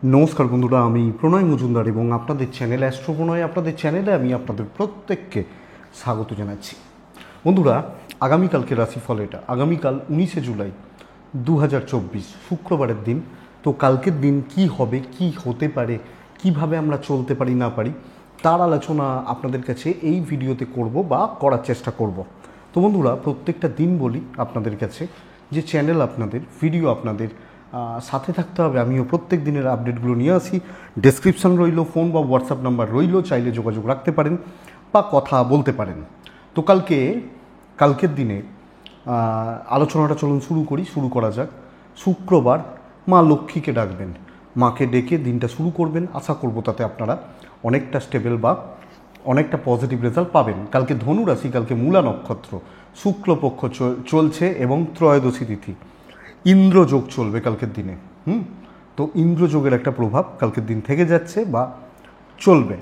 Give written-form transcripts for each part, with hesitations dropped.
নমস্কার বন্ধুরা, আমি প্রণয় মজুমদার এবং আপনাদের চ্যানেল অ্যাস্ট্রো প্রণয়, আপনাদের চ্যানেলে আমি আপনাদের প্রত্যেককে স্বাগত জানাচ্ছি। বন্ধুরা, আগামীকালকে রাশিফল এটা আগামীকাল 19শে জুলাই 2024 শুক্রবারের দিন। তো কালকের দিন কি হবে, কি হতে পারে, কিভাবে আমরা চলতে পারি না পারি তার আলোচনা আপনাদের কাছে এই ভিডিওতে করব বা করার চেষ্টা করব। তো বন্ধুরা, প্রত্যেকটা দিন বলি আপনাদের কাছে যে চ্যানেল আপনাদের, ভিডিও আপনাদের সাথে থাকতে হবে। আমিও প্রত্যেক দিনের আপডেটগুলো নিয়ে আসি। ডেসক্রিপশান রইল, ফোন বা হোয়াটসঅ্যাপ নাম্বার রইল, চাইলে যোগাযোগ রাখতে পারেন বা কথা বলতে পারেন। তো কালকের দিনে আলোচনাটা চলুন শুরু করা যাক। শুক্রবার মা লক্ষ্মীকে ডাকবেন, মাকে ডেকে দিনটা শুরু করবেন। আশা করব তাতে আপনারা অনেকটা স্টেবল বা অনেকটা পজিটিভ রেজাল্ট পাবেন। কালকে ধনু রাশি, কালকে মূলা নক্ষত্র, শুক্লপক্ষ চলছে এবং ত্রয়োদশী তিথি, ইন্দ্রযোগ চলবে কালকের দিনে। তো ইন্দ্রযোগের একটা প্রভাব কালকের দিন থেকে যাচ্ছে বা চলবে।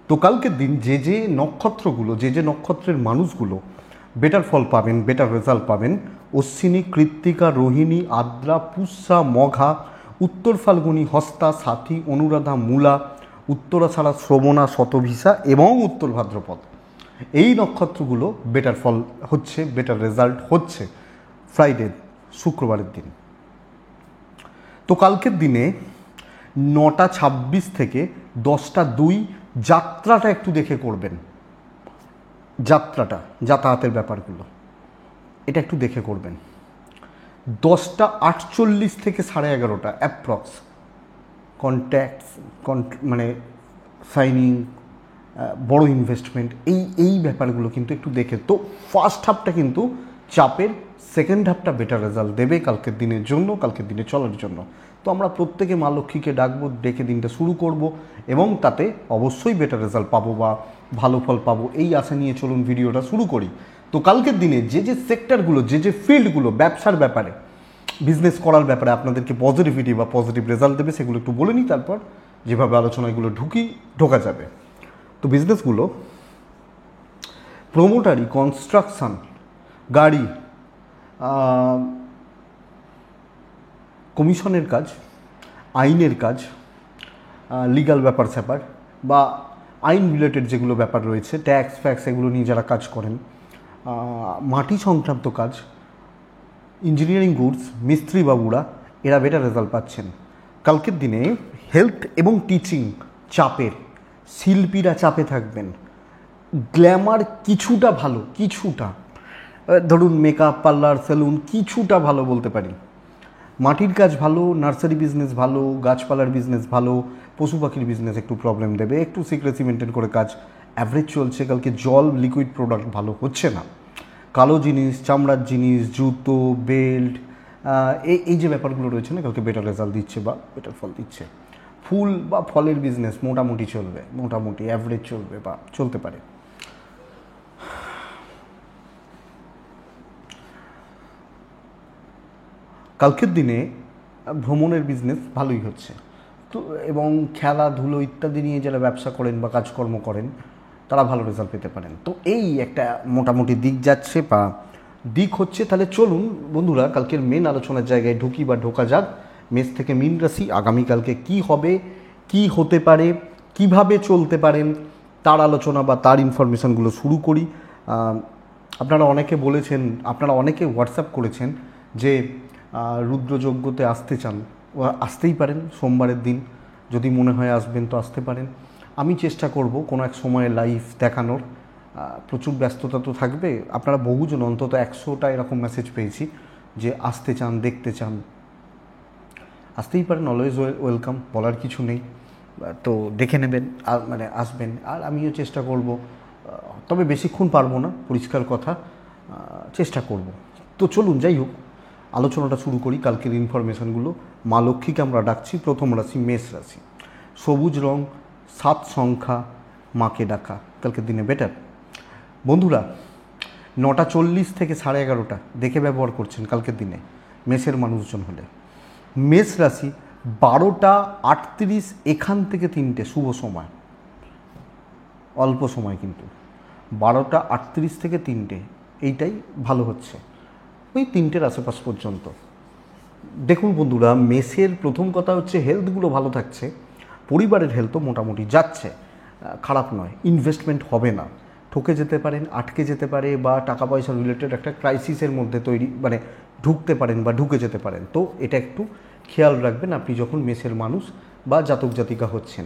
তো কালকের দিন যে নক্ষত্রগুলো, যে নক্ষত্রের মানুষগুলো বেটার ফল পাবেন, বেটার রেজাল্ট পাবেন: অশ্বিনী, কৃত্তিকা, রোহিণী, আদ্রা, পুষ্যা, মঘা, উত্তর ফাল্গুনী, হস্তা, সাথী, অনুরাধা, মূলা, উত্তরাষাঢ়া, শ্রবণা, শতভিসা এবং উত্তর ভাদ্রপদ। এই নক্ষত্রগুলো বেটার ফল হচ্ছে, বেটার রেজাল্ট হচ্ছে ফ্রাইডে, শুক্রবারের দিন। তো কালকের দিনে 9টা 26 থেকে 10টা 2 যাত্রাটা একটু দেখে করবেন। যাতায়াতের ব্যাপারগুলো এটা একটু দেখে করবেন। 10টা 48 থেকে 11:30 অ্যাপ্রক্স কন্ট্যাক্টস, মানে সাইনিং, বড় ইনভেস্টমেন্ট, এই ব্যাপারগুলো কিন্তু একটু দেখে। তো ফার্স্ট হাফটা কিন্তু চাপের, সেকেন্ড হাফটা বেটার রেজাল্ট দেবে কালকের দিনের জন্য, কালকের দিনে চলার জন্য। তো আমরা প্রত্যেকে মা লক্ষ্মীকে ডাকবো, ডেকে দিনটা শুরু করব এবং তাতে অবশ্যই বেটার রেজাল্ট পাবো বা ভালো ফল পাবো, এই আশা নিয়ে চলুন ভিডিওটা শুরু করি। তো কালকের দিনে যে সেক্টরগুলো, যে ফিল্ডগুলো ব্যবসার ব্যাপারে, বিজনেস করার ব্যাপারে আপনাদেরকে পজিটিভিটি বা পজিটিভ রেজাল্ট দেবে, সেগুলো একটু বলে নিই, তারপর যেভাবে আলোচনাগুলো ঢোকা যাবে। তো বিজনেসগুলো: প্রোমোটারি, কনস্ট্রাকশন, গাড়ি, কমিশনের কাজ, আইনের কাজ, লিগ্যাল ব্যাপার স্যাপার বা আইন রিলেটেড যেগুলো ব্যাপার রয়েছে, ট্যাক্স ফ্যাক্স, এগুলো নিয়ে যারা কাজ করেন, মাটি সংক্রান্ত কাজ, ইঞ্জিনিয়ারিং গুডস, মিস্ত্রি বাবুরা, এরা বেটার রেজাল্ট পাচ্ছেন। কালকের দিনে হেলথ এবং টিচিং চাপের, শিল্পীরা চাপে থাকবেন। গ্ল্যামার কিছুটা ভালো, ধরুন মেকআপ পার্লার, সেলুন কিছুটা ভালো বলতে পারি। মাটির কাজ ভালো, নার্সারি বিজনেস ভালো, গাছপালার বিজনেস ভালো, পশু পাখির বিজনেস একটু প্রবলেম দেবে, একটু সিক্রেসি মেনটেন করে কাজ অ্যাভারেজ চলছে। কালকে জল, লিকুইড প্রোডাক্ট ভালো হচ্ছে না। কালো জিনিস, চামড়ার জিনিস, জুতো, বেল্ট, এই যে ব্যাপারগুলো রয়েছে না, কালকে বেটার রেজাল্ট দিচ্ছে বা বেটার ফল দিচ্ছে। ফুল বা ফলের বিজনেস মোটামুটি চলবে, মোটামুটি অ্যাভারেজ চলবে বা চলতে পারে। কালকের দিনে ভ্রমণের বিজনেস ভালোই হচ্ছে। তো এবং খেলাধুলো ইত্যাদি নিয়ে যারা ব্যবসা করেন বা কাজকর্ম করেন তারা ভালো রেজাল্ট পেতে পারেন। তো এই একটা মোটামুটি দিক যাচ্ছে বা দিক হচ্ছে। তাহলে চলুন বন্ধুরা, কালকের মেন আলোচনার জায়গায় ঢুকি বা ঢোকা যাক। মেষ থেকে মীন রাশি আগামীকালকে কি হবে, কি হতে পারে, কিভাবে চলতে পারেন তার আলোচনা বা তার ইনফরমেশানগুলো শুরু করি। আপনারা অনেকে হোয়াটসঅ্যাপ করেছেন যে রুদ্রযজ্ঞতে আসতে চান, আসতেই পারেন সোমবারের দিন, যদি মনে হয় আসবেন তো আসতে পারেন। আমি চেষ্টা করব কোনো এক সময়ে লাইভ দেখানোর। প্রচুর ব্যস্ততা তো থাকবে, আপনারা বহুজন, অন্তত 100টা এরকম মেসেজ পেয়েছি যে আসতে চান, দেখতে চান। আসতেই পারেন, অলওয়েজ ওয়েলকাম, বলার কিছু নেই। তো দেখে নেবেন, আর মানে আসবেন, আর আমিও চেষ্টা করব, তবে বেশিক্ষণ পারবো না, পরিষ্কার কথা, চেষ্টা করব। তো চলুন, যাই হোক, আলোচনাটা শুরু করি। কালকের ইনফরমেশানগুলো: মা লক্ষ্মীকে আমরা ডাকছি। প্রথম রাশি মেষ রাশি, সবুজ রং, 7 সংখ্যা, মাকে ডাকা কালকের দিনে বেটার। বন্ধুরা, 9টা 40 থেকে 11:30 দেখে ব্যবহার করছেন কালকের দিনে মেষের মানুষজন হলে। মেষ রাশি 12টা 38 এখান থেকে 3টে শুভ সময়, অল্প সময় কিন্তু 12টা 38 থেকে 3টে, এইটাই ভালো হচ্ছে, ওই 3টের আশেপাশ পর্যন্ত। দেখুন বন্ধুরা, মেসের প্রথম কথা হচ্ছে হেলথগুলো ভালো থাকছে, পরিবারের হেলথও মোটামুটি যাচ্ছে, খারাপ নয়। ইনভেস্টমেন্ট হবে না, ঠকে যেতে পারেন, আটকে যেতে পারে, বা টাকা পয়সা রিলেটেড একটা ক্রাইসিসের মধ্যে মানে ঢুকতে পারেন বা ঢুকে যেতে পারেন। তো এটা একটু খেয়াল রাখবেন আপনি যখন মেসের মানুষ বা জাতক জাতিকা হচ্ছেন।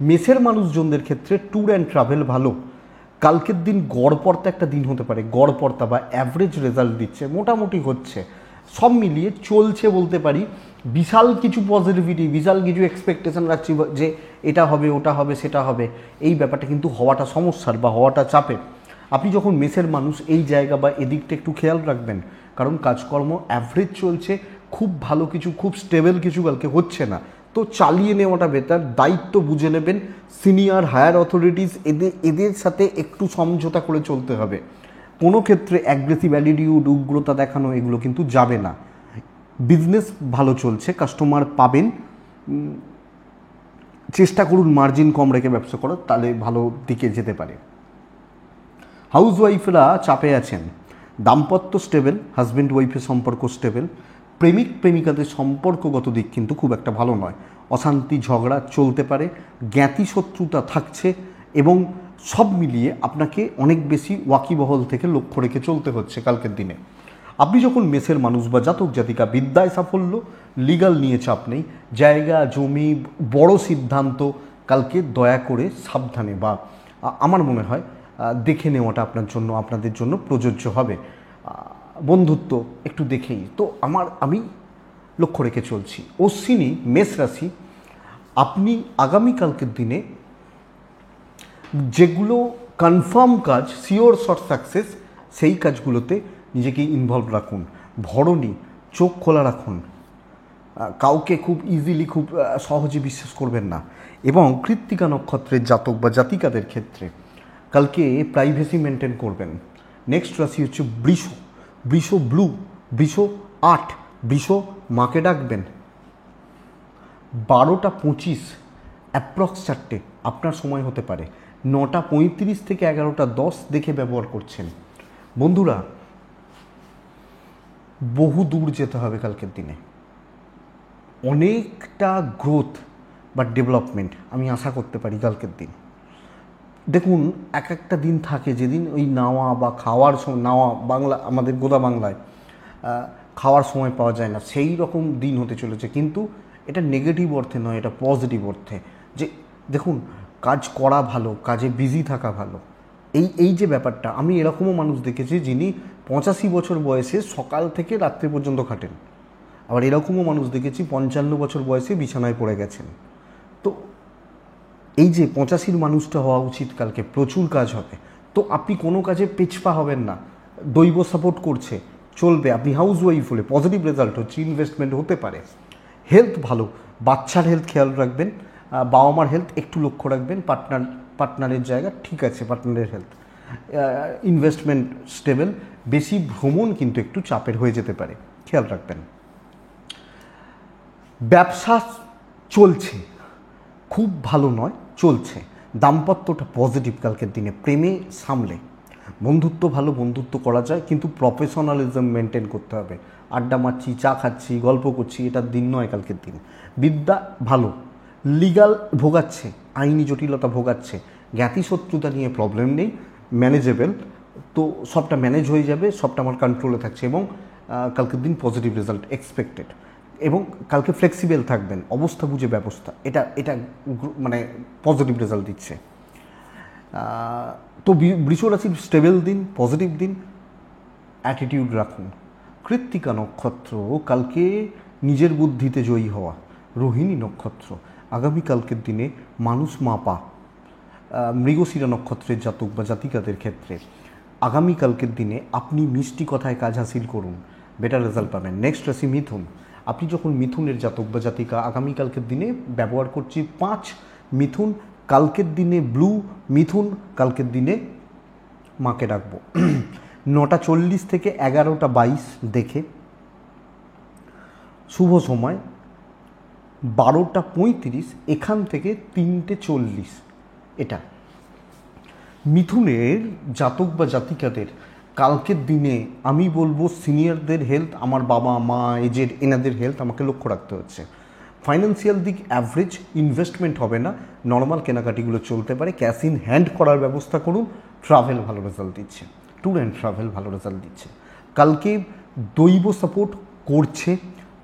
মেসের মানুষজনদের ক্ষেত্রে ট্যুর অ্যান্ড ট্রাভেল ভালো। কালকের দিন গড়পড়তা একটা দিন হতে পারে, গড়পড়তা বা অ্যাভারেজ রেজাল্ট দিচ্ছে, মোটামুটি হচ্ছে, সব মিলিয়ে চলছে বলতে পারি। বিশাল কিছু পজিটিভিটি, বিশাল কিছু এক্সপেকটেশন রাখছি যে এটা হবে, ওটা হবে, সেটা হবে, এই ব্যাপারটা কিন্তু হওয়াটা সমস্যার বা হওয়াটা চাপে। আপনি যখন মেসের মানুষ, এই জায়গা বা এদিকটা একটু খেয়াল রাখবেন, কারণ কাজকর্ম অ্যাভারেজ চলছে, খুব ভালো কিছু, খুব স্টেবল কিছু কালকে হচ্ছে না। তো চালিয়ে নেওয়াটা বেটার, দায়িত্ব বুঝে নেবেন। সিনিয়র হায়ার অথরিটিস এদের সাথে একটু সমঝোতা করে চলতে হবে। কোনো ক্ষেত্রে অ্যাগ্রেসিভ অ্যাটিটিউড, উগ্রতা দেখানো, এগুলো কিন্তু যাবে না। বিজনেস ভালো চলছে, কাস্টমার পাবেন, চেষ্টা করুন মার্জিন কম রেখে ব্যবসা করার, তাহলে ভালো দিকে যেতে পারে। হাউসওয়াইফরা চাপে আছেন, দাম্পত্য স্টেবল, হাজব্যান্ড ওয়াইফের সম্পর্ক স্টেবল, প্রেমিক প্রেমিকাদের সম্পর্কগত দিক কিন্তু খুব একটা ভালো নয়, অশান্তি ঝগড়া চলতে পারে, জ্ঞাতি শত্রুতা থাকছে, এবং সব মিলিয়ে আপনাকে অনেক বেশি ওয়াকিবহল থেকে লক্ষ্য রেখে চলতে হচ্ছে কালকের দিনে। আপনি যখন মেসের মানুষ বা জাতক জাতিকা, বিদ্যায় সাফল্য, লিগাল নিয়ে চাপ নেই, জায়গা জমি বড় সিদ্ধান্ত কালকে দয়া করে সাবধানে বা আমার মনে হয় দেখে নেওয়াটা আপনাদের জন্য প্রযোজ্য হবে। বন্ধুত্ব একটু দেখেই তো আমি লক্ষ্য রেখে চলছি। অশ্বিনী মেষ রাশি, আপনি আগামীকালকের দিনে যেগুলো কনফার্ম কাজ, শিওর শর্ট সাকসেস, সেই কাজগুলোতে নিজেকে ইনভলভ রাখুন। ভরণী, চোখ খোলা রাখুন, কাউকে খুব ইজিলি, খুব সহজে বিশ্বাস করবেন না। এবং কৃত্তিকা নক্ষত্রের জাতক বা জাতিকাদের ক্ষেত্রে কালকে প্রাইভেসি মেনটেন করবেন। নেক্সট রাশি হচ্ছে বৃষ। বৃষ ব্লু, বৃষ 8, বৃষ মাকে ডাকবেন। 12:25 অ্যাপ্রক্স 4টে আপনার সময় হতে পারে, 9:35 থেকে 11:10 দেখে ব্যবহার করছেন। বন্ধুরা, বহু দূর যেতে হবে কালকের দিনে, অনেকটা গ্রোথ বা ডেভেলপমেন্ট আমি আশা করতে পারি কালকের দিন। দেখুন, এক একটা দিন থাকে যেদিন ওই নাওয়া বা খাওয়ার সময়, নাওয়া বাংলা, আমাদের গোদা বাংলায় খাওয়ার সময় পাওয়া যায় না, সেই রকম দিন হতে চলেছে। কিন্তু এটা নেগেটিভ অর্থে নয়, এটা পজিটিভ অর্থে। যে দেখুন, কাজ করা ভালো, কাজে বিজি থাকা ভালো, এই যে ব্যাপারটা, আমি এরকমও মানুষ দেখেছি যিনি 85 বছর বয়সে সকাল থেকে রাত্রি পর্যন্ত খাটেন। আবার এরকমও মানুষ দেখেছি 55 বছর বয়সে বিছানায় পড়ে গেছেন। তো এই যে 85 মানুষটা হওয়া উচিত কালকে, প্রচুর কাজ হবে। তো আপনি কোনো কাজে পিছপা হবেন না, দৈব সাপোর্ট করছে, চলবে। আপনি হাউস ওয়াইফ হলে পজিটিভ রেজাল্ট হচ্ছে, ইনভেস্টমেন্ট হতে পারে। হেলথ ভালো, বাচ্চার হেলথ খেয়াল রাখবেন, বাবা মার হেলথ একটু লক্ষ্য রাখবেন, পার্টনারের জায়গা ঠিক আছে, পার্টনারের হেলথ, ইনভেস্টমেন্ট স্টেবল। বেশি ভ্রমণ কিন্তু একটু চাপের হয়ে যেতে পারে, খেয়াল রাখবেন। ব্যবসা চলছে, খুব ভালো নয়, চলছে। দাম্পত্যটা পজিটিভ কালকের দিনে, প্রেমে সামলে। বন্ধুত্ব ভালো, বন্ধুত্ব করা যায়, কিন্তু প্রফেশনালিজম মেনটেন করতে হবে। আড্ডা মারছি, চা খাচ্ছি, গল্প করছি, এটার দিন নয় কালকের দিন। বিদ্যা ভালো, লিগাল ভোগাচ্ছে, আইনি জটিলতা ভোগাচ্ছে, জ্ঞাতি শত্রুতা নিয়ে প্রবলেম নেই, ম্যানেজেবল। তো সবটা ম্যানেজ হয়ে যাবে, সবটা আমার কন্ট্রোলে থাকছে, এবং কালকের দিন পজিটিভ রেজাল্ট এক্সপেক্টেড। এবং কালকে ফ্লেক্সিবল থাকবেন, অবস্থা বুঝে ব্যবস্থা, এটা মানে পজিটিভ রেজাল্ট দিচ্ছে। তো বৃষ রাশির স্টেবল দিন, পজিটিভ দিন, অ্যাটিটিউড রাখুন। কৃত্তিকা নক্ষত্র, কালকে নিজের বুদ্ধিতে জয়ী হওয়া। রোহিণী নক্ষত্র, আগামীকালকের দিনে মানুষ মাপা। মৃগশিরা নক্ষত্রের জাতক বা জাতিকাদের ক্ষেত্রে আগামীকালকের দিনে আপনি মিষ্টি কথায় কাজ হাসিল করুন, বেটার রেজাল্ট পাবেন। নেক্সট রাশি মিথুন। আপনি যখন মিথুনের জাতক বা জাতিকা, আগামীকালকের দিনে ব্যবহার করছি 5, মিথুন কালকের দিনে ব্লু, মিথুন কালকের দিনে মাকে ডাকবো। 9:40 থেকে 11:22 দেখে, শুভ সময় 12:35, এখান থেকে 3:40। এটা মিথুনের জাতক বা জাতিকাদের কালকের দিনে আমি বলবো সিনিয়রদের হেলথ, আমার বাবা মা এজেড, এনাদের হেলথ আমাকে লক্ষ্য রাখতে হচ্ছে। ফাইন্যান্সিয়াল দিক অ্যাভারেজ, ইনভেস্টমেন্ট হবে না, নর্মাল কেনাকাটিগুলো চলতে পারে, ক্যাশ ইন হ্যান্ড করার ব্যবস্থা করুন। ট্রাভেল ভালো রেজাল্ট দিচ্ছে, ট্যুর অ্যান্ড ট্রাভেল ভালো রেজাল্ট দিচ্ছে। কালকে দৈব সাপোর্ট করছে,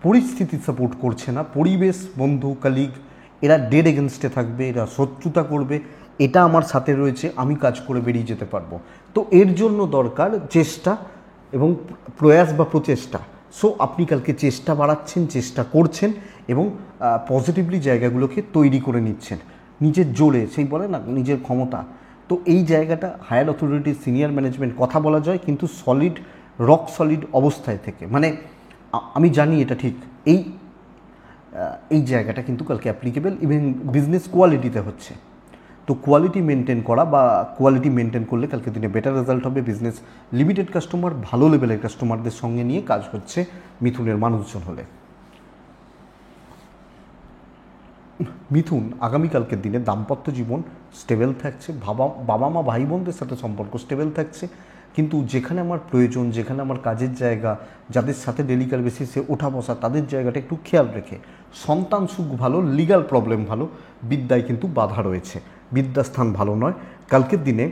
পরিস্থিতি সাপোর্ট করছে না। পরিবেশ, বন্ধু, কালিগ এরা ডেড এগেনস্টে থাকবে, এরা শত্রুতা করবে, এটা আমার সাথে রয়েছে, আমি কাজ করে বেরিয়ে যেতে পারবো। তো এর জন্য দরকার চেষ্টা এবং প্রয়াস বা প্রচেষ্টা। সো আপনি কালকে চেষ্টা বাড়াচ্ছেন, চেষ্টা করছেন এবং পজিটিভলি জায়গাগুলোকে তৈরি করে নিচ্ছেন নিজের জোরে, সেই বলে না নিজের ক্ষমতা। তো এই জায়গাটা হায়ার অথরিটি, সিনিয়র ম্যানেজমেন্ট কথা বলা যায়, কিন্তু সলিড, রক সলিড অবস্থায় থেকে, মানে আমি জানি এটা ঠিক, এই জায়গাটা কিন্তু কালকে অ্যাপ্লিকেবল। ইভেন বিজনেস কোয়ালিটিতে হচ্ছে, তো কোয়ালিটি মেনটেন করা বা কোয়ালিটি মেনটেন করলে কালকে দিনে বেটার রেজাল্ট হবে। বিজনেস লিমিটেড কাস্টমার, ভালো লেভেলের কাস্টমারদের সঙ্গে নিয়ে কাজ হচ্ছে মিথুনের মানুষজন হলে। মিথুন আগামীকালকের দিনে দাম্পত্য জীবন স্টেবল থাকছে, বাবা মা ভাই বোনদের সাথে সম্পর্ক স্টেবল থাকছে, কিন্তু যেখানে আমার প্রয়োজন, যেখানে আমার কাজের জায়গা, যাদের সাথে ডেলিকার বেসিসে ওঠা বসা, তাদের জায়গাটা একটু খেয়াল রেখে। সন্তান সুখ ভালো, লিগাল প্রবলেম ভালো, বিদ্যায় কিন্তু বাধা রয়েছে, বিদ্যাস্থান ভালো নয়। কালকের দিনে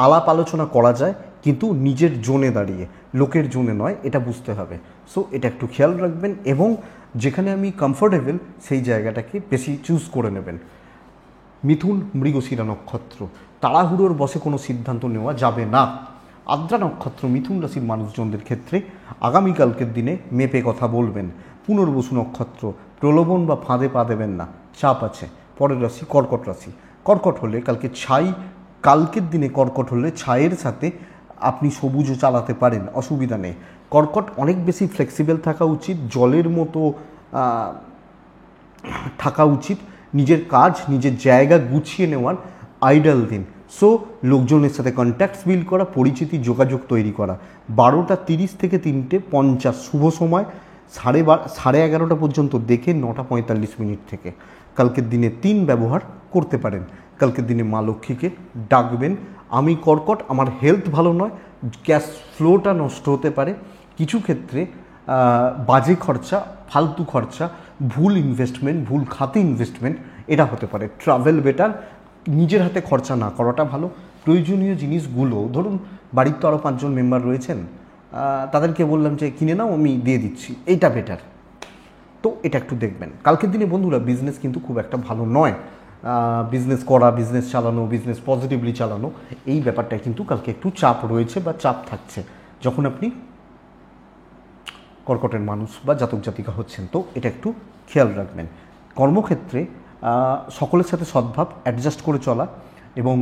আলাপ আলোচনা করা যায়, কিন্তু নিজের জোনে দাঁড়িয়ে, লোকের জোনে নয়, এটা বুঝতে হবে। সো এটা একটু খেয়াল রাখবেন এবং যেখানে আমি কমফোর্টেবল সেই জায়গাটাকে বেশি চুজ করে নেবেন। মিথুন মৃগশিরা নক্ষত্র, তাড়াহুড়োর বসে কোনো সিদ্ধান্ত নেওয়া যাবে না। আদ্রা নক্ষত্র মিথুন রাশির মানুষজনদের ক্ষেত্রে আগামীকালকের দিনে মেপে কথা বলবেন। পুনর্বসু নক্ষত্র, প্রলোভন বা ফাঁদে পা দেবেন না, চাপ আছে। পরের রাশি কর্কট রাশি। কর্কট হলে কালকে ছাই, কালকের দিনে কর্কট হলে ছাইয়ের সাথে আপনি সবুজও চালাতে পারেন, অসুবিধা নেই। কর্কট অনেক বেশি ফ্লেক্সিবল থাকা উচিত, জলের মতো থাকা উচিত, নিজের কাজ, নিজের জায়গা গুছিয়ে নেওয়ার আইডাল দিন। সো লোকজনের সাথে কন্ট্যাক্টস বিল্ড করা, পরিচিতি, যোগাযোগ তৈরি করা। 12:30 থেকে 3:50 শুভ সময়, 11:30 পর্যন্ত দেখে 9:45 থেকে কালকের দিনে 3 ব্যবহার করতে পারেন। কালকের দিনে মা লক্ষ্মীকে ডাকবেন। আমি কর্কট, আমার হেলথ ভালো নয়, ক্যাশ ফ্লোটা নষ্ট হতে পারে, কিছু ক্ষেত্রে বাজে খরচা, ফালতু খরচা, ভুল ইনভেস্টমেন্ট, ভুল খাতে ইনভেস্টমেন্ট, এটা হতে পারে। ট্রাভেল বেটার, নিজের হাতে খরচা না করাটা ভালো। প্রয়োজনীয় জিনিসগুলো, ধরুন বাড়ির তো আরও 5 জন মেম্বার রয়েছেন, তাদেরকে বললাম যে কিনে নাও, আমি দিয়ে দিচ্ছি, এইটা বেটার। তো এটা একটু দেখবেন। কালকের দিনে বন্ধুরা বিজনেস কিন্তু খুব একটা ভালো নয়, বিজনেস করা, বিজনেস চালানো, বিজনেস পজিটিভলি চালানো, এই ব্যাপারটায় কিন্তু কালকে একটু চাপ রয়েছে বা চাপ থাকছে যখন আপনি কর্কটের মানুষ বা জাতক জাতিকা হচ্ছেন। তো এটা একটু খেয়াল রাখবেন। কর্মক্ষেত্রে সকলের সাথে সদ্ভাব, অ্যাডজাস্ট করে চলা এবং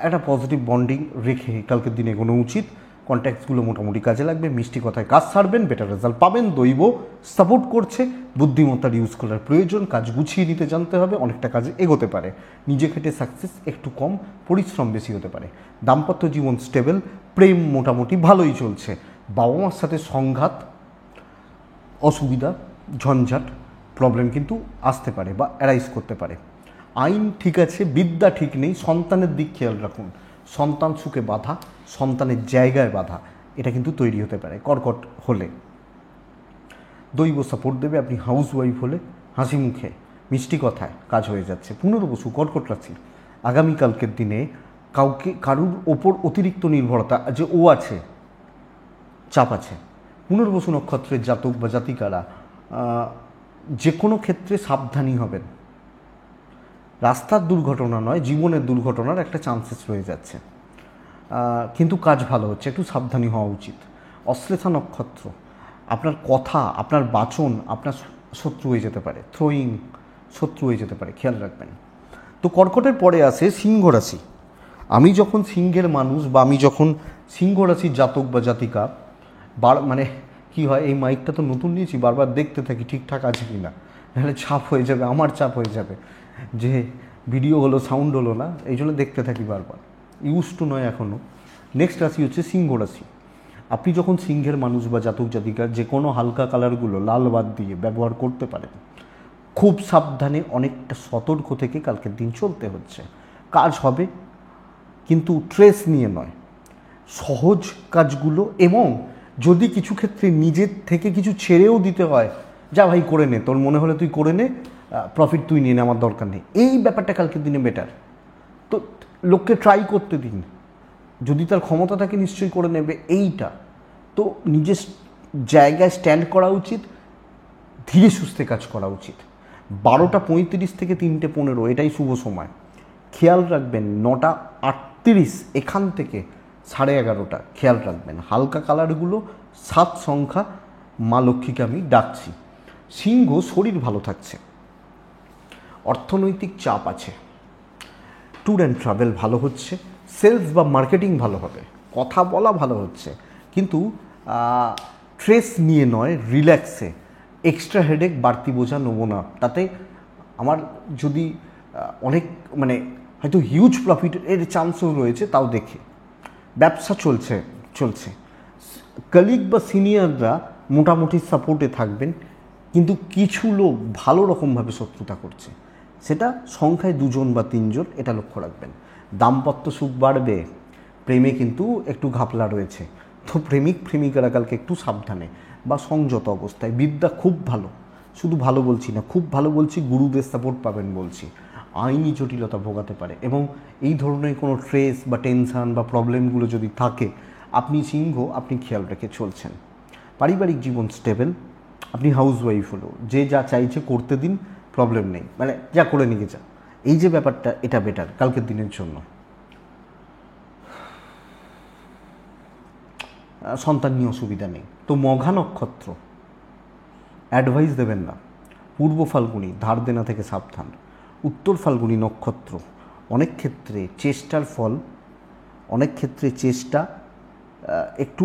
একটা পজিটিভ বন্ডিং রেখে কালকের দিনে এগোনো উচিত। কন্ট্যাক্টসগুলো মোটামুটি কাজে লাগবে, মিষ্টি কথায় কাজ সারবেন, বেটার রেজাল্ট পাবেন। দৈব সাপোর্ট করছে, বুদ্ধিমত্তার ইউজ করার প্রয়োজন, কাজ গুছিয়ে নিতে জানতে হবে, অনেকটা কাজে এগোতে পারে। নিজে খেটে সাকসেস একটু কম, পরিশ্রম বেশি হতে পারে। দাম্পত্য জীবন স্টেবল, প্রেম মোটামুটি ভালোই চলছে। বাবা মার সাথে সংঘাত, অসুবিধা, ঝঞ্ঝাট, প্রবলেম কিন্তু আসতে পারে বা অ্যারাইজ করতে পারে। আইন ঠিক আছে, বিদ্যা ঠিক নেই, সন্তানের দিক খেয়াল রাখুন। সন্তান সুখে বাধা, সন্তানের জায়গায় বাধা, এটা কিন্তু তৈরি হতে পারে কর্কট হলে। দৈব সাপোর্ট দেবে, আপনি হাউস ওয়াইফ হলে হাসি মুখে, মিষ্টি কথায় কাজ হয়ে যাচ্ছে। পুনর্বসু কর্কট রাশি, আগামীকালকের দিনে কারুর ওপর অতিরিক্ত নির্ভরতা যে ও আছে, চাপ আছে। পুনর্বসু নক্ষত্রের জাতক বা জাতিকারা যে কোনো ক্ষেত্রে সাবধানী হবেন। রাস্তার দুর্ঘটনা নয়, জীবনের দুর্ঘটনার একটা চান্সেস রয়ে যাচ্ছে, কিন্তু কাজ ভালো হচ্ছে, একটু সাবধানী হওয়া উচিত। অশ্লেষা নক্ষত্র, আপনার কথা, আপনার বাচন আপনার শত্রু হয়ে যেতে পারে, থ্রোয়িং শত্রু হয়ে যেতে পারে, খেয়াল রাখবেন। তো কর্কটের পরে আসে সিংহ রাশি। আমি যখন সিংহের মানুষ বা আমি যখন সিংহ রাশির জাতক বা জাতিকা, মানে কি হয়, এই মাইকটা তো নতুন নিয়েছি, বারবার দেখতে থাকি ঠিকঠাক আছে কি না, নাহলে চাপ হয়ে যাবে, আমার চাপ হয়ে যাবে যে ভিডিও হলো, সাউন্ড হলো না, এই জন্য দেখতে থাকি বারবার, ইউজ টু নয় এখনও। নেক্সট রাশি হচ্ছে সিংহ রাশি। আপনি যখন সিংহের মানুষ বা জাতক জাতিকার যে কোনো হালকা কালারগুলো লাল বাদ দিয়ে ব্যবহার করতে পারেন। খুব সাবধানে, অনেকটা সতর্ক থেকে কালকের দিন চলতে হচ্ছে। কাজ হবে, কিন্তু ট্রেস নিয়ে নয়, সহজ কাজগুলো, এবং যদি কিছু ক্ষেত্রে নিজের থেকে কিছু ছেড়েও দিতে হয়, যা ভাই করে নে, তোর মনে হলে তুই করে নে, প্রফিট তুই নিয়ে নে, আমার দরকার নেই, এই ব্যাপারটা কালকের দিনে বেটার। তো লোককে ট্রাই করতে দিন, যদি তার ক্ষমতা থাকে নিশ্চয়ই করে নেবে এইটা। তো নিজের জায়গায় স্ট্যান্ড করা উচিত, ধীরে সুস্থে কাজ করা উচিত। 12:35 থেকে 3:15 এটাই শুভ সময়। খেয়াল রাখবেন 9:38 এখান থেকে 11:30 খেয়াল রাখবেন। হালকা কালারগুলো 7 সংখ্যা, মা লক্ষ্মীকে আমি ডাকছি। সিংহ শরীর ভালো থাকছে, অর্থনৈতিক চাপ আছে, ট্যুর অ্যান্ড ট্রাভেল ভালো হচ্ছে, সেলস বা মার্কেটিং ভালো হবে, কথা বলা ভালো হচ্ছে, কিন্তু স্ট্রেস নিয়ে নয়, রিল্যাক্সে, এক্সট্রা হেডেক বাড়তি বোঝা নেবো না। তাতে আমার যদি অনেক মানে হয়তো হিউজ প্রফিটের চান্সও রয়েছে, তাও দেখে ব্যবসা চলছে। কলিগ বা সিনিয়ররা মোটামুটি সাপোর্টে থাকবেন, কিন্তু কিছু লোক ভালো রকমভাবে শত্রুতা করছে, সেটা সংখ্যায় 2 জন বা 3 জন, এটা লক্ষ্য রাখবেন। দাম্পত্য সুখ বাড়বে, প্রেমে কিন্তু একটু ঘাপলা রয়েছে, তো প্রেমিকারা কালকে একটু সাবধানে বা সংযত অবস্থায়। বিদ্যা খুব ভালো, শুধু ভালো বলছি না, খুব ভালো বলছি, গুরুদের সাপোর্ট পাবেন বলছি। আইনি জটিলতা ভোগাতে পারে, এবং এই ধরনের কোনো স্ট্রেস বা টেনশান বা প্রবলেমগুলো যদি থাকে, আপনি সিংহ আপনি খেয়াল রেখে চলছেন। পারিবারিক জীবন স্টেবল, আপনি হাউসওয়াইফ হলো, যে যা চাইছে করতে দিন, প্রবলেম নেই, মানে যা করে নিয়ে যা, এই যে ব্যাপারটা, এটা বেটার কালকের দিনের জন্য। সন্তান নিয়ে অসুবিধা নেই। তো মঘা নক্ষত্র, অ্যাডভাইস দেবেন না। পূর্ব ফাল্গুনি, ধার দেনা থেকে সাবধান। উত্তর ফাল্গুনি নক্ষত্র, অনেক ক্ষেত্রে চেষ্টার ফল, অনেক ক্ষেত্রে চেষ্টা একটু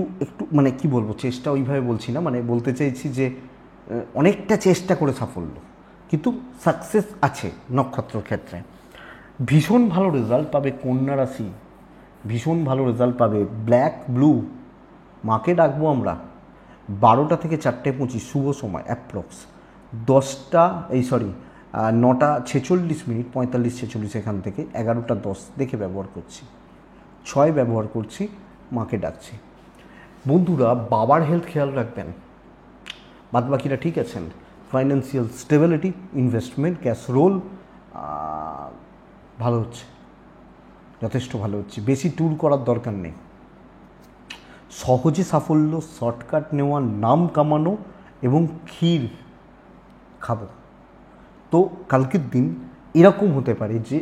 মানে কি বলবো, চেষ্টা ওইভাবে বলছি না, মানে বলতে চাইছি যে অনেকটা চেষ্টা করে সাফল্য, কিন্তু সাকসেস আছে নক্ষত্র ক্ষেত্রে। ভীষণ ভালো রেজাল্ট পাবে কন্যা রাশি, ভীষণ ভালো রেজাল্ট পাবে। ব্ল্যাক ব্লু, মাকে ডাকবো আমরা। 12টা থেকে 4:25 শুভ সময় অ্যাপ্রক্স। 9:46 45-46 এখান থেকে 11:10 দেখে ব্যবহার করছি, 6 ব্যবহার করছি, মাকে ডাকছি। বন্ধুরা, বাবার হেলথ খেয়াল রাখবেন, বাদবাকিরা ঠিক আছেন। Financial stability, investment, cash roll ভালো হচ্ছে, যথেষ্ট ভালো হচ্ছে। বেশি ট্যুর করার দরকার নেই, সহজে সাফল্য, শর্টকাট নেওয়া, নাম কামানো এবং ক্ষীর খাবো। তো কালকের দিন এরকম হতে পারে যে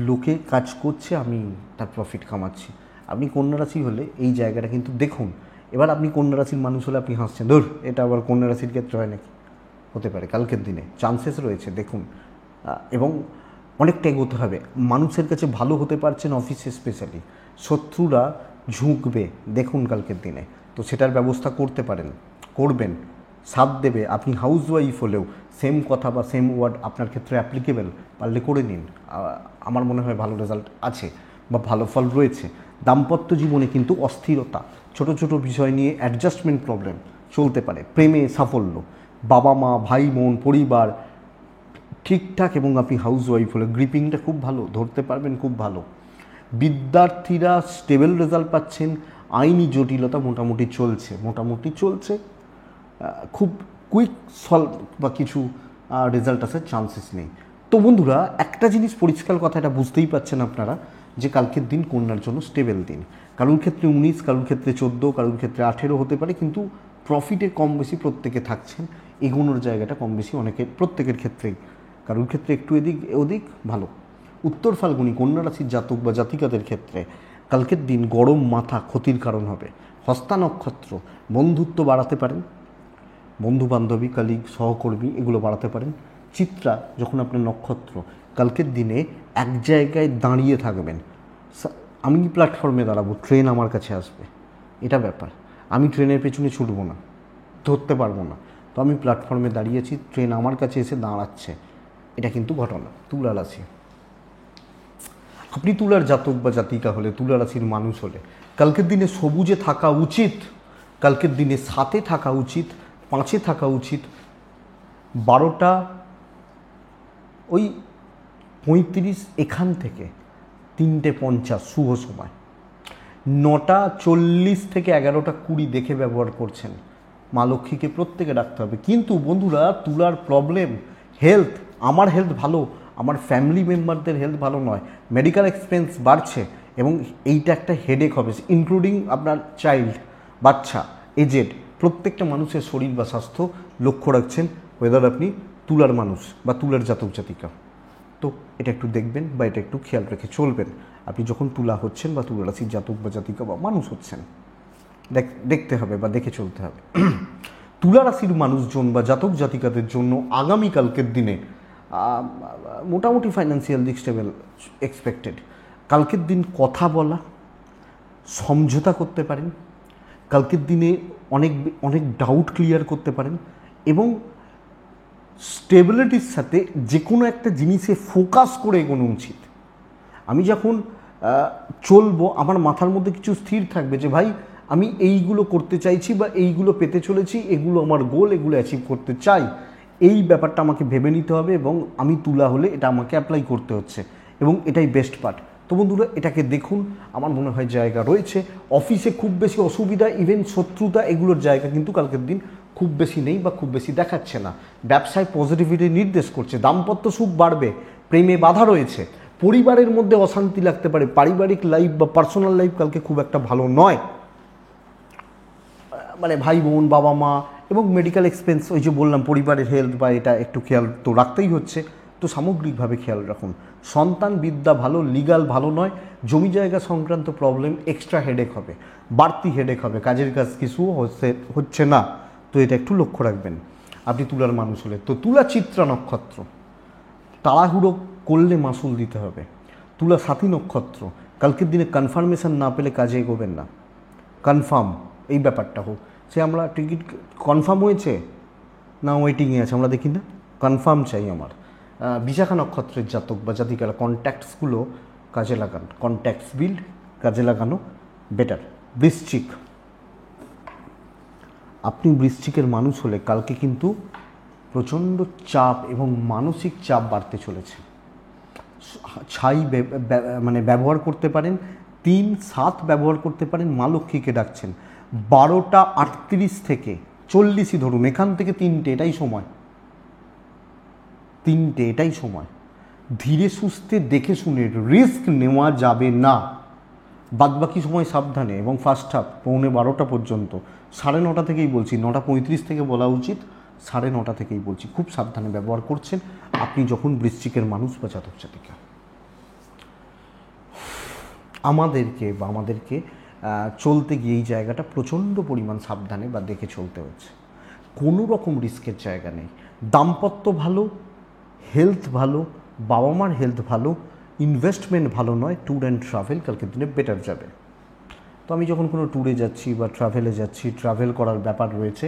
লোকে কাজ করছে, আমি তার প্রফিট কামাচ্ছি। আপনি কন্যা রাশি হলে এই জায়গাটা কিন্তু দেখুন। এবার আপনি কন্যা রাশির মানুষ হলে আপনি হাসছেন, ধর এটা আবার কন্যা রাশির ক্ষেত্রে হয় নাকি, হতে পারে কালকের দিনে চান্সেস রয়েছে, দেখুন। এবং অনেকটা এগোতে হবে, মানুষের কাছে ভালো হতে পারছেন, অফিসে স্পেশালি। শত্রুরা ঝুঁকবে, দেখুন কালকের দিনে, তো সেটার ব্যবস্থা করতে পারেন, করবেন, সাথ দেবে। আপনি হাউসওয়াইফ হলেও সেম কথা বা সেম ওয়ার্ড আপনার ক্ষেত্রে অ্যাপ্লিকেবল, পারলে করে নিন। আমার মনে হয় ভালো রেজাল্ট আছে বা ভালো ফল রয়েছে। দাম্পত্য জীবনে কিন্তু অস্থিরতা, ছোট ছোট বিষয় নিয়ে অ্যাডজাস্টমেন্ট প্রবলেম চলতে পারে। প্রেমে সাফল্য, বাবা মা, ভাই বোন, পরিবার ঠিকঠাক, এবং আপনি হাউসওয়াইফ হলে গ্রিপিংটা খুব ভালো, ধরতে পারবেন খুব ভালো। বিদ্যার্থীরা স্টেবল রেজাল্ট পাচ্ছেন। আইনি জটিলতা মোটামুটি চলছে, খুব কুইক সলভ বা কিছু রেজাল্ট আসার চান্সেস নেই। তো বন্ধুরা, একটা জিনিস পরিষ্কার কথা, এটা বুঝতেই পারছেন আপনারা যে কালকের দিন কন্যার জন্য স্টেবল দিন। কারোর ক্ষেত্রে 19, কারোর ক্ষেত্রে 14, কারোর ক্ষেত্রে 18 হতে পারে, কিন্তু প্রফিটে কম বেশি প্রত্যেকে থাকছেন, এগোনোর জায়গাটা কম বেশি প্রত্যেকের ক্ষেত্রেই, কারোর ক্ষেত্রে একটু এদিক ওদিক ভালো। উত্তর ফাল্গুনি কন্যা রাশির জাতক বা জাতিকাদের ক্ষেত্রে কালকের দিন গরম মাথা ক্ষতির কারণ হবে। হস্তা নক্ষত্র, বন্ধুত্ব বাড়াতে পারেন, বন্ধু বান্ধবী, কলিগ, সহকর্মী এগুলো বাড়াতে পারেন। চিত্রা যখন আপনার নক্ষত্র, কালকের দিনে এক জায়গায় দাঁড়িয়ে থাকবেন, আমি প্ল্যাটফর্মে দাঁড়াবো, ট্রেন আমার কাছে আসবে, এটা ব্যাপার। আমি ট্রেনের পেছনে ছুটবো না, ধরতে পারবো না, তো আমি প্ল্যাটফর্মে দাঁড়িয়েছি, ট্রেন আমার কাছে এসে দাঁড়াচ্ছে, এটা কিন্তু ঘটনা। তুলা রাশি, আপনি তুলার জাতক বা জাতিকা হলে, তুলা রাশির মানুষ হলে কালকের দিনে সবুজে থাকা উচিত, কালকের দিনে 7-এ থাকা উচিত, 5-এ থাকা উচিত। 12:35 এখান থেকে 3:50 শুভ সময়। 9:40 থেকে 11:20 দেখে ব্যবহার করছেন। মা লক্ষ্মীকে প্রত্যেকে রাখতে হবে। কিন্তু বন্ধুরা, তুলার প্রবলেম হেলথ, আমার হেলথ ভালো, আমার ফ্যামিলি মেম্বারদের হেলথ ভালো নয়, মেডিকেল এক্সপেন্স বাড়ছে এবং এইটা একটা হেডেক হবে, ইনক্লুডিং আপনার চাইল্ড, বাচ্চা, এজেড, প্রত্যেকটা মানুষের শরীর বা স্বাস্থ্য লক্ষ্য রাখছেন, ওয়েদার আপনি তুলার মানুষ বা তুলার জাতক জাতিকা। তো এটা একটু দেখবেন বা এটা একটু খেয়াল রেখে চলবেন আপনি যখন তুলা হচ্ছেন বা তুলা রাশির জাতক বা জাতিকা বা মানুষ হচ্ছেন। দেখতে হবে বা দেখে চলতে হবে। তুলা রাশির মানুষজন বা জাতক জাতিকাদের জন্য আগামীকালকের দিনে মোটামুটি ফাইন্যান্সিয়াল দিক স্টেবল এক্সপেক্টেড। কালকের দিন কথা বলা, সমঝোতা করতে পারেন, কালকের দিনে অনেক অনেক ডাউট ক্লিয়ার করতে পারেন এবং স্টেবিলিটির সাথে যে কোনো একটা জিনিসে ফোকাস করে এগোনো উচিত। আমি যখন চলবো আমার মাথার মধ্যে কিছু স্থির থাকবে যে ভাই আমি এইগুলো করতে চাইছি বা এইগুলো পেতে চলেছি, এগুলো আমার গোল, এগুলো অ্যাচিভ করতে চাই, এই ব্যাপারটা আমাকে ভেবে নিতে হবে এবং আমি তুলা হলে এটা আমাকে অ্যাপ্লাই করতে হচ্ছে এবং এটাই বেস্ট পার্ট। তো বন্ধুরা, এটাকে দেখুন, আমার মনে হয় জায়গা রয়েছে। অফিসে খুব বেশি অসুবিধা, ইভেন শত্রুতা, এগুলোর জায়গা কিন্তু কালকের দিন খুব বেশি নেই বা খুব বেশি দেখাচ্ছে না। ব্যবসায় পজিটিভিটি নির্দেশ করছে, দাম্পত্য সুখ বাড়বে, প্রেমে বাধা রয়েছে, পরিবারের মধ্যে অশান্তি লাগতে পারে, পারিবারিক লাইফ বা পার্সোনাল লাইফ কালকে খুব একটা ভালো নয়, মানে ভাই বোন, বাবা মা এবং মেডিকেল এক্সপেন্স, ওই যে বললাম পরিবারের হেলথ বা এটা একটু খেয়াল তো রাখতেই হচ্ছে। তো সামগ্রিকভাবে খেয়াল রাখুন। সন্তান বিদ্যা ভালো, লিগাল ভালো নয়, জমি জায়গা সংক্রান্ত প্রবলেম, এক্সট্রা হেডেক হবে, বাড়তি হেডেক হবে, কাজের কাজ কিছু হচ্ছে না, তো এটা একটু লক্ষ্য রাখবেন আপনি তুলার মানুষ হলে। তো তুলা চিত্রা নক্ষত্র, তাড়াহুড়ো করলে মাসুল দিতে হবে। তুলা সাথী নক্ষত্র, কালকের দিনে কনফার্মেশন না পেলে কাজে এগোবেন না। কনফার্ম এই ব্যাপারটা হোক, সে আমরা টিকিট কনফার্ম হয়েছে না ওয়েটিংয়ে আছে আমরা দেখি না, কনফার্ম চাই আমার। বিশাখা নক্ষত্রের জাতক বা জাতিকারা কন্ট্যাক্টসগুলো কাজে লাগান, কন্ট্যাক্টস বিল্ড কাজে লাগানো বেটার। বৃশ্চিক, আপনি বৃশ্চিকের মানুষ হলে কালকে কিন্তু প্রচণ্ড চাপ এবং মানসিক চাপ বাড়তে চলেছে। ছাই মানে ব্যবহার করতে পারেন, 3-7 ব্যবহার করতে পারেন, মা লক্ষ্মীকে ডাকছেন। 12:38 থেকে 40 ধরুন, এখান থেকে 3টে, এটাই সময়, 3টে এটাই সময়। ধীরে সুস্থে দেখে শুনে রিস্ক নেওয়া যাবে না। বাদবাকি সময় সাবধানে এবং ফার্স্ট হাফ 11:15 পর্যন্ত, 9:30 থেকেই বলছি, 9:35 থেকে বলা উচিত, 9:30 থেকেই বলছি, খুব সাবধানে ব্যবহার করছেন আপনি যখন বৃশ্চিকের মানুষ বা জাতক জাতিকা। আমাদেরকে চলতে গিয়ে এই জায়গাটা প্রচণ্ড পরিমাণ সাবধানে বা দেখে চলতে হচ্ছে, কোনো রকম রিস্কের জায়গা নেই। দাম্পত্য ভালো, হেলথ ভালো, বাবা মার হেলথ ভালো, ইনভেস্টমেন্ট ভালো নয়, ট্যুর অ্যান্ড ট্রাভেল কালকের দিনে বেটার যাবে। তো আমি যখন কোনো ট্যুরে যাচ্ছি বা ট্রাভেলে যাচ্ছি, ট্রাভেল করার ব্যাপার রয়েছে,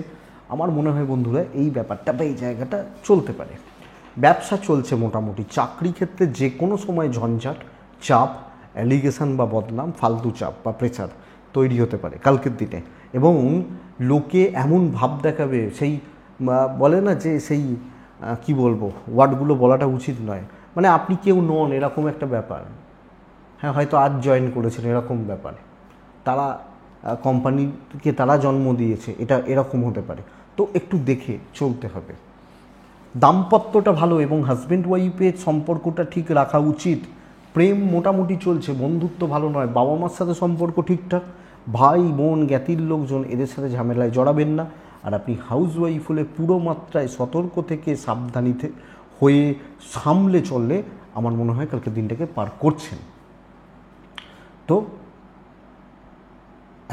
আমার মনে হয় বন্ধুরা এই ব্যাপারটা বা এই জায়গাটা চলতে পারে। ব্যবসা চলছে মোটামুটি, চাকরি ক্ষেত্রে যে কোনো সময় ঝঞ্ঝাট, চাপ, অ্যালিগেশন বা বদনাম, ফালতু চাপ বা প্রেসার তৈরি হতে পারে কালকের দিনে এবং লোকে এমন ভাব দেখাবে, সেই বলে না যে সেই কি বলবো, ওয়ার্ডগুলো বলাটা উচিত নয়, মানে আপনি কেউ নন এরকম একটা ব্যাপার। হ্যাঁ, হয়তো আজ জয়েন করেছেন এরকম ব্যাপার, তারা কোম্পানিকে তারা জন্ম দিয়েছে, এটা এরকম হতে পারে। তো একটু দেখে চলতে হবে। দাম্পত্যটা ভালো এবং হাজব্যান্ড ওয়াইফের সম্পর্কটা ঠিক রাখা উচিত। প্রেম মোটামুটি চলছে, বন্ধুত্ব ভালো নয়, বাবা মার সাথে সম্পর্ক ঠিকঠাক, ভাই বোন জ্ঞাতির লোকজন এদের সাথে ঝামেলায় জড়াবেন না। আর আপনি হাউস ওয়াইফ হলে পুরো মাত্রায় সতর্ক থেকে সাবধানীতে হয়ে সামলে চললে আমার মনে হয় কালকে দিনটাকে পার করছেন। তো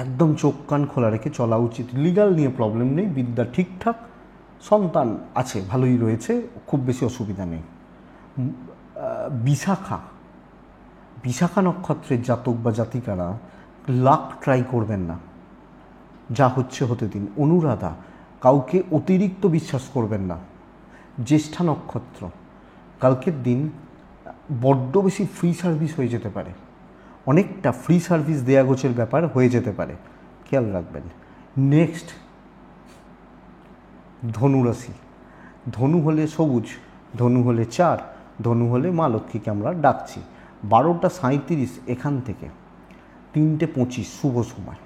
একদম চোখ কান খোলা রেখে চলা উচিত। লিগাল নিয়ে প্রবলেম নেই, বিদ্যা ঠিকঠাক, সন্তান আছে, ভালোই রয়েছে, খুব বেশি অসুবিধা নেই। বিশাখা নক্ষত্রের জাতক বা জাতিকারা লাক ট্রাই করবেন না, যা হচ্ছে হতে দিন। অনুরাধা, কাউকে অতিরিক্ত বিশ্বাস করবেন না। জ্যেষ্ঠা নক্ষত্র, কালকের দিন বড্ড বেশি ফ্রি সার্ভিস হয়ে যেতে পারে, অনেকটা ফ্রি সার্ভিস দেয়া গোছের ব্যাপার হয়ে যেতে পারে, খেয়াল রাখবেন। নেক্সট ধনুরাশি, ধনু হলে সবুজ, ধনু হলে 4, ধনু হলে মা লক্ষ্মীকে আমরা ডাকছি। 12:37 এখান থেকে 3:25 শুভ সময়,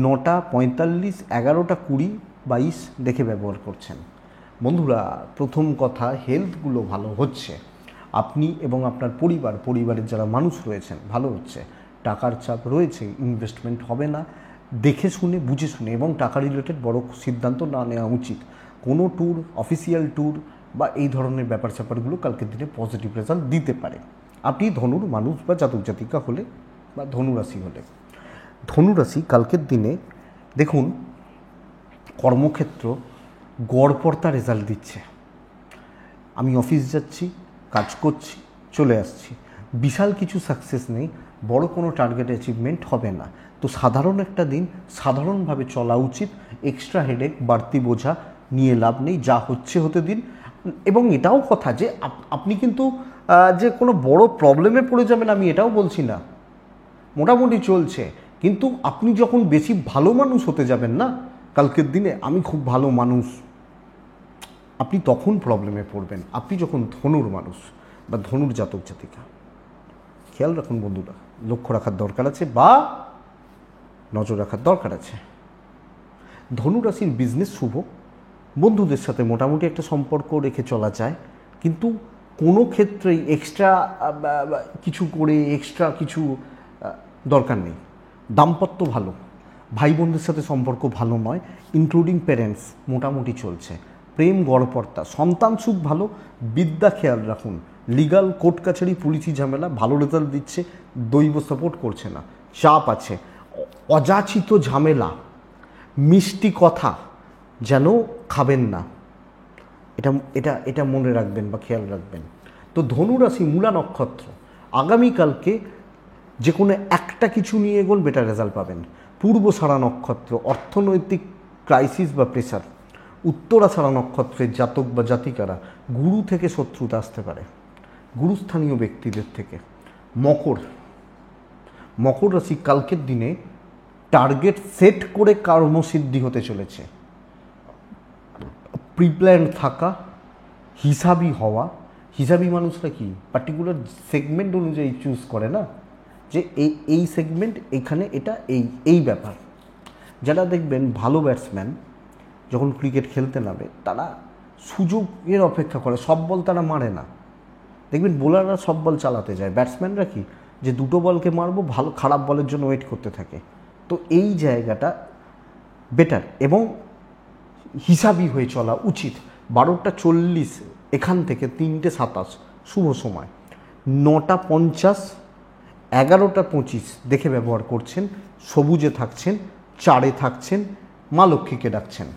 9:45, 11:20, 22 দেখে ব্যবহার করছেন। বন্ধুরা, প্রথম কথা, হেলথগুলো ভালো হচ্ছে, আপনি এবং আপনার পরিবারের যারা মানুষ রয়েছেন ভালো হচ্ছে। টাকার চাপ রয়েছে, ইনভেস্টমেন্ট হবে না, দেখে শুনে বুঝে শুনে, এবং টাকা রিলেটেড বড় সিদ্ধান্ত না নেওয়া উচিত। কোনো ট্যুর, অফিসিয়াল ট্যুর বা এই ধরনের ব্যাপার স্যাপারগুলো কালকের দিনে পজিটিভ রেজাল্ট দিতে পারে। আপনি ধনুর মানুষ বা জাতক জাতিকা হলে বা ধনুরাশি হলে, ধনুরাশি কালকের দিনে দেখুন কর্মক্ষেত্র গড়পড়তা রেজাল্ট দিচ্ছে। আমি অফিস যাচ্ছি, কাজ করছি, চলে আসছি, বিশাল কিছু সাকসেস নেই, বড় কোনো টার্গেট অ্যাচিভমেন্ট হবে না। তো সাধারণ একটা দিন সাধারণভাবে চলা উচিত, এক্সট্রা হেডেক বাড়তি বোঝা নিয়ে লাভ নেই, যা হচ্ছে হতে দিন। এবং এটাও কথা যে আপনি কিন্তু যে কোনো বড় প্রবলেমে পড়ে যাবেন আমি এটাও বলছি না, মোটামুটি চলছে। কিন্তু আপনি যখন বেশি ভালো মানুষ হতে যাবেন না কালকের দিনে, আমি খুব ভালো মানুষ, আপনি তখন প্রবলেমে পড়বেন। আপনি যখন ধনুর মানুষ বা ধনুর জাতক জাতিকা, খেয়াল রাখুন বন্ধুরা, লক্ষ্য রাখার দরকার আছে বা নজর রাখার দরকার আছে। ধনুরাশির বিজনেস শুভ, বন্ধুদের সাথে মোটামুটি একটা সম্পর্ক রেখে চলা যায়, কিন্তু কোনো ক্ষেত্রেই এক্সট্রা কিছু করে এক্সট্রা কিছু দরকার নেই। দাম্পত্য ভালো, ভাই বোনদের সাথে সম্পর্ক ভালো নয়, ইনক্লুডিং প্যারেন্টস, মোটামুটি চলছে। প্রেম গড়পড়তা, সন্তান সুখ ভালো, বিদ্যা খেয়াল রাখুন, লিগাল কোর্ট কাছারি পুলিশি ঝামেলা ভালো রেজাল্ট দিচ্ছে, দৈব সাপোর্ট করছে না, চাপ আছে, অযাচিত ঝামেলা, মিষ্টি কথা যেন খাবেন না, এটা এটা এটা মনে রাখবেন বা খেয়াল রাখবেন। তো ধনুরাশি মূলা নক্ষত্র, আগামীকালকে যে কোনো একটা কিছু নিয়ে এগোন, বেটার রেজাল্ট পাবেন। পূর্বসারা নক্ষত্র, অর্থনৈতিক ক্রাইসিস বা প্রেশার। উত্তরাষাঢ়া নক্ষত্রের জাতক বা জাতিকারা, গুরু থেকে শত্রুতা আসতে পারে, গুরুস্থানীয় ব্যক্তিদের থেকে। মকর রাশি কালকের দিনে টার্গেট সেট করে কর্মসিদ্ধি হতে চলেছে। প্রিপ্ল্যান থাকা, হিসাবি হওয়া। হিসাবি মানুষরা কি পার্টিকুলার সেগমেন্ট অনুযায়ী চুজ করে না, যে এই সেগমেন্ট এখানে এটা এই ব্যাপার। যারা দেখবেন ভালো ব্যাটসম্যান যখন ক্রিকেট খেলতে নামে তারা সুযোগের অপেক্ষা করে, সব বল তারা মারে না। দেখবেন বোলাররা সব বল চালাতে যায়, ব্যাটসম্যানরা কি যে দুটো বলকে মারবো, ভালো খারাপ বলের জন্য ওয়েট করতে থাকে। তো এই জায়গাটা বেটার এবং হিসাবি হয়ে চলা উচিত। 12:40 এখান থেকে 3:27 শুভ সময়, 9:50, 11:25 দেখে ব্যবহার করছেন, সবুজে থাকছেন, 4-এ থাকছেন, মা লক্ষ্মীকে ডাকছেন।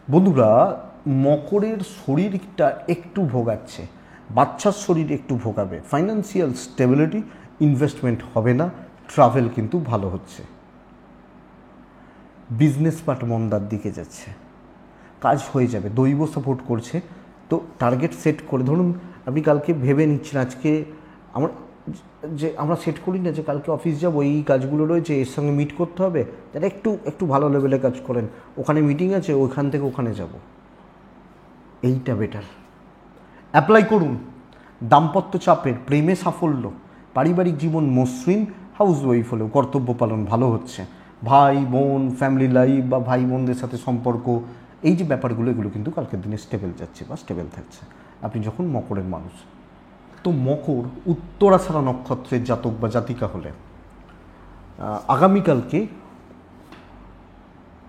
বন্ধুরা, মকরের শরীরটা একটু ভোগাচ্ছে, বাচ্চার শরীর একটু ভোগাবে, ফাইন্যান্সিয়াল স্টেবিলিটি, ইনভেস্টমেন্ট হবে না, ট্রাভেল কিন্তু ভালো হচ্ছে। বিজনেস পার্ট মন্দার দিকে যাচ্ছে, কাজ হয়ে যাবে, দৈব সাপোর্ট করছে। তো টার্গেট সেট করে, ধরুন আপনি কালকে ভেবে নিচ্ছেন, আজকে আমরা সেট করি না যে কালকে অফিস যাবো, এই কাজগুলো রয়েছে, এর সঙ্গে মিট করতে হবে, যারা একটু ভালো লেভেলে কাজ করেন, ওখানে মিটিং আছে, ওখান থেকে ওখানে যাব, এইটা বেটার। অ্যাপ্লাই করুন। দাম্পত্য চাপের, প্রেমে সাফল্য, পারিবারিক জীবন মসৃণ, হাউস ওয়াইফ হলেও কর্তব্য পালন ভালো হচ্ছে। ভাই বোন, ফ্যামিলি লাইফ বা ভাই বোনদের সাথে সম্পর্ক, এই যে ব্যাপারগুলো, এগুলো কিন্তু কালকের দিনে স্টেবল যাচ্ছে বা স্টেবল থাকছে আপনি যখন মকরের মানুষ। তো মকর উত্তরাষাঢ়া নক্ষত্রের জাতক বা জাতিকা হলে আগামীকালকে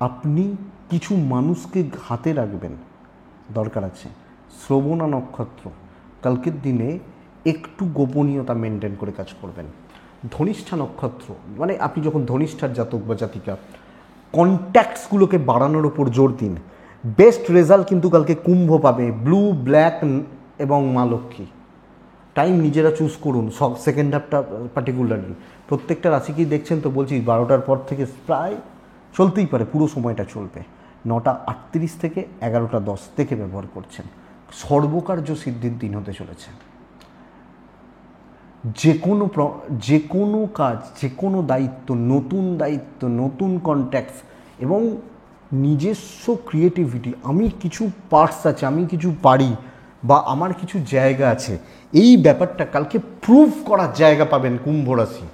আপনি কিছু মানুষকে হাতে রাখবেন, দরকার আছে। শ্রবণা নক্ষত্র, কালকের দিনে একটু গোপনীয়তা মেনটেন করে কাজ করবেন। ধনিষ্ঠা নক্ষত্র, মানে আপনি যখন ধনিষ্ঠার জাতক বা জাতিকা, কন্ট্যাক্টসগুলোকে বাড়ানোর ওপর জোর দিন। বেস্ট রেজাল্ট কিন্তু কালকে কুম্ভ পাবে, ব্লু, ব্ল্যাক এবং মা লক্ষ্মী। টাইম নিজেরা চুজ করুন, সেকেন্ড হাফটা পার্টিকুলারলি। প্রত্যেকটা রাশিকেই দেখছেন তো বলছি, 12টার পর থেকে প্রায় চলতেই পারে, পুরো সময়টা চলবে। 9:38 থেকে 11:10 দেখে ব্যবহার করছেন, সর্বকার্য সিদ্ধির দিন হতে চলেছে। যে কোনো কাজ, যে কোনো দায়িত্ব, নতুন কন্ট্যাক্টস এবং নিজস্ব ক্রিয়েটিভিটি, আমি কিছু পার্টস আছে, আমি কিছু পারি বা আমার কিছু জায়গা আছে, এই ব্যাপারটা কালকে প্রুভ করার জায়গা পাবেন কুম্ভ রাশি।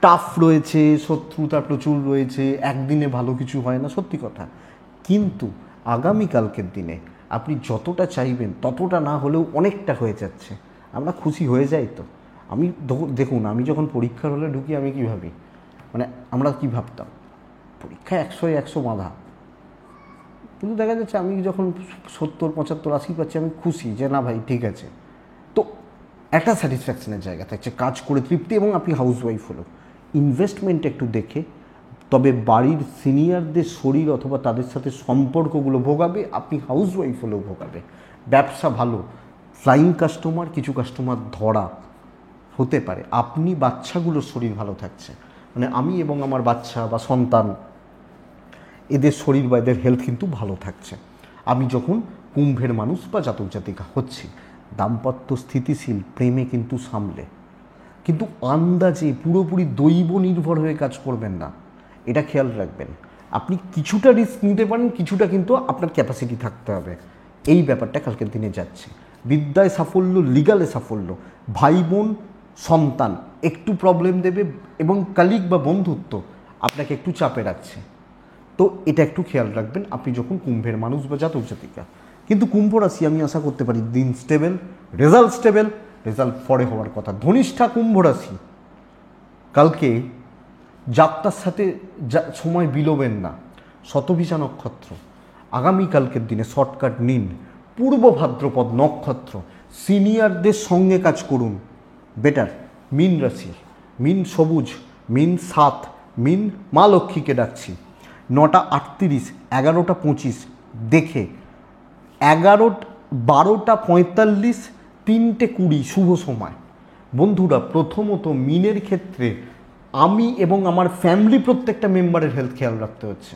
টাফ রয়েছে, শত্রুতা প্রচুর রয়েছে, একদিনে ভালো কিছু হয় না, সত্যি কথা। কিন্তু আগামীকালকের দিনে আপনি যতটা চাইবেন ততটা না হলেও অনেকটা হয়ে যাচ্ছে। আমরা খুশি হয়ে যাই তো। আমি দেখুন, আমি যখন পরীক্ষার হলে ঢুকি আমি কী ভাবি, মানে আমরা কি ভাবতাম পরীক্ষায় 100 বাঁধা, কিন্তু দেখা যাচ্ছে আমি যখন 70, 75, 80 পাচ্ছি আমি খুশি যে না ভাই ঠিক আছে। তো একটা স্যাটিসফ্যাকশনের জায়গা থাকছে, কাজ করে তৃপ্তি, এবং আপনি হাউসওয়াইফ হলো। ইনভেস্টমেন্ট একটু দেখে, তবে বাড়ির সিনিয়রদের শরীর অথবা তাদের সাথে সম্পর্কগুলো ভোগাবে, আপনি হাউসওয়াইফ হলেও ভোগাবে। ব্যবসা ভালো, ফ্লাইং কাস্টমার, কিছু কাস্টমার ধরা হতে পারে। আপনি বাচ্চাগুলোর শরীর ভালো থাকছে, মানে আমি এবং আমার বাচ্চা বা সন্তান, এদের শরীর বা এদের হেলথ কিন্তু ভালো থাকছে। আমি যখন কুম্ভের মানুষ বা জাতক জাতিকা হচ্ছি, দাম্পত্য স্থিতিশীল, প্রেমে কিন্তু সামলে, কিন্তু আন্দাজে পুরোপুরি দৈব নির্ভর হয়ে কাজ করবেন না, এটা খেয়াল রাখবেন। আপনি কিছুটা রিস্ক নিতে পারেন, কিছুটা কিন্তু আপনার ক্যাপাসিটি থাকতে হবে। এই ব্যাপারটা কালকের দিনে যাচ্ছে। বিদ্যায় সাফল্য, লিগালে সাফল্য, ভাই বোন সন্তান একটু প্রবলেম দেবে, এবং কালিগ বা বন্ধুত্ব আপনাকে একটু চাপে রাখছে। তো এটা একটু খেয়াল রাখবেন আপনি যখন কুম্ভের মানুষ বা জাতক জাতিকা। কিন্তু কুম্ভ রাশি আমি আশা করতে পারি দিন স্টেবল, স্টেবল, রেজাল্ট পরে হওয়ার কথা। ধনিষ্ঠা কুম্ভ রাশি, কালকে যাত্রার সাথে সময় বিলোবেন না। শতভিষা নক্ষত্র, আগামীকালকের দিনে শর্টকাট নিন। পূর্ব ভাদ্রপদ নক্ষত্র, সিনিয়রদের সঙ্গে কাজ করুন, বেটার। মীন রাশি, মীন সবুজ, মীন 7, মীন মা লক্ষ্মীকে ডাকছি। 9:38, 11:25 দেখে 12:45, 3:20 শুভ সময়। বন্ধুরা, প্রথমত মিনের ক্ষেত্রে আমি এবং আমার ফ্যামিলি প্রত্যেকটা মেম্বারের হেলথ খেয়াল রাখতে হচ্ছে।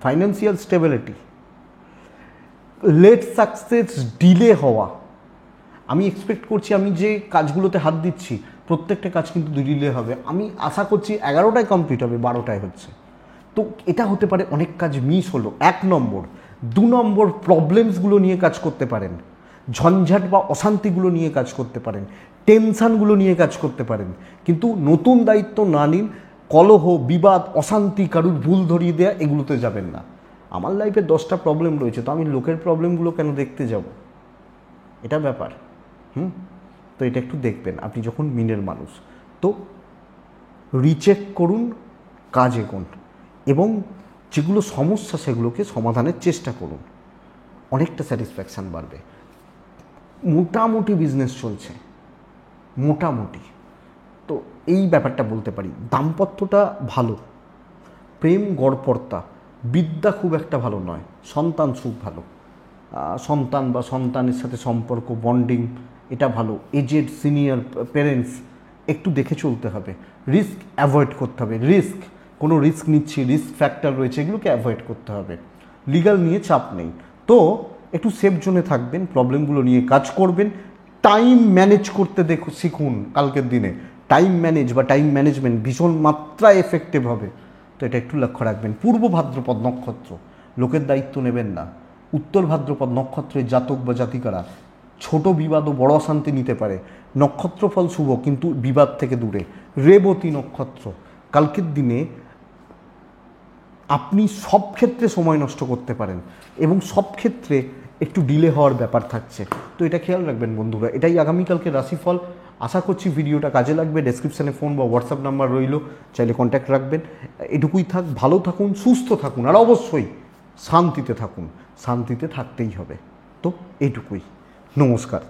Financial stability, late success, delay হওয়া। আমি এক্সপেক্ট করছি আমি যে কাজগুলোতে হাত দিচ্ছি প্রত্যেকটা কাজ কিন্তু ডিলে হবে। আমি আশা করছি 11টায় কমপ্লিট হবে, 12টায় হচ্ছে। তো এটা হতে পারে অনেক কাজ মিস হলো, 1 নম্বর। 2 নম্বর, প্রবলেমসগুলো নিয়ে কাজ করতে পারেন, ঝঞ্ঝাট বা অশান্তিগুলো নিয়ে কাজ করতে পারেন, টেনশানগুলো নিয়ে কাজ করতে পারেন। কিন্তু নতুন দায়িত্ব না নিন, কলহ, বিবাদ, অশান্তি, কারুর ভুল ধরিয়ে দেওয়া, এগুলোতে যাবেন না। আমার লাইফে 10টা প্রবলেম রয়েছে, তো আমি লোকের প্রবলেমগুলো কেন দেখতে যাব? এটা ব্যাপার। তো এটা একটু দেখবেন আপনি যখন মিনের মানুষ। তো রিচেক করুন, কাজ এগোন, এবং যেগুলো সমস্যা সেগুলোকে সমাধানের চেষ্টা করুন, অনেকটা স্যাটিসফ্যাকশান বাড়বে। মোটামুটি বিজনেস চলছে, মোটামুটি। তো এই ব্যাপারটা বলতে পারি। দাম্পত্যটা ভালো, প্রেম গড়পড়তা, বিদ্যা খুব একটা ভালো নয়, সন্তান সুখ ভালো। সন্তান বা সন্তানের সাথে সম্পর্ক, বন্ডিং, এটা ভালো। এজেড সিনিয়র প্যারেন্টস একটু দেখে চলতে হবে। রিস্ক অ্যাভয়েড করতে হবে। কোনো রিস্ক নিচ্ছি, রিস্ক ফ্যাক্টর রয়েছে, এগুলোকে অ্যাভয়েড করতে হবে। লিগাল নিয়ে চাপ নেই, তো একটু সেফ জোনে থাকবেন, প্রবলেমগুলো নিয়ে কাজ করবেন। টাইম ম্যানেজ করতে শিখুন। কালকের দিনে টাইম ম্যানেজমেন্ট ভীষণ মাত্রায় এফেক্টিভ হবে, তো এটা একটু লক্ষ্য রাখবেন। পূর্ব ভাদ্রপদ নক্ষত্র, লোকের দায়িত্ব নেবেন না। উত্তর ভাদ্রপদ নক্ষত্রের জাতক বা জাতিকারা ছোট বিবাদ ও বড় অশান্তি নিতে পারে। নক্ষত্রফল শুভ, কিন্তু বিবাদ থেকে দূরে। রেবতী নক্ষত্র, কালকের দিনে আপনি সব ক্ষেত্রে সময় নষ্ট করতে পারেন, এবং সব ক্ষেত্রে একটু ডিলে হওয়ার ব্যাপার থাকছে, তো এটা খেয়াল রাখবেন বন্ধুরা। এটাই আগামীকালকে রাশিফল। আশা করছি ভিডিওটা কাজে লাগবে। ডেসক্রিপশানে ফোন বা হোয়াটসঅ্যাপ নাম্বার রইল, চাইলে কন্ট্যাক্ট রাখবেন। এটুকুই থাক, ভালো থাকুন, সুস্থ থাকুন, আর অবশ্যই শান্তিতে থাকুন। শান্তিতে থাকতেই হবে। তো এইটুকুই, নমস্কার।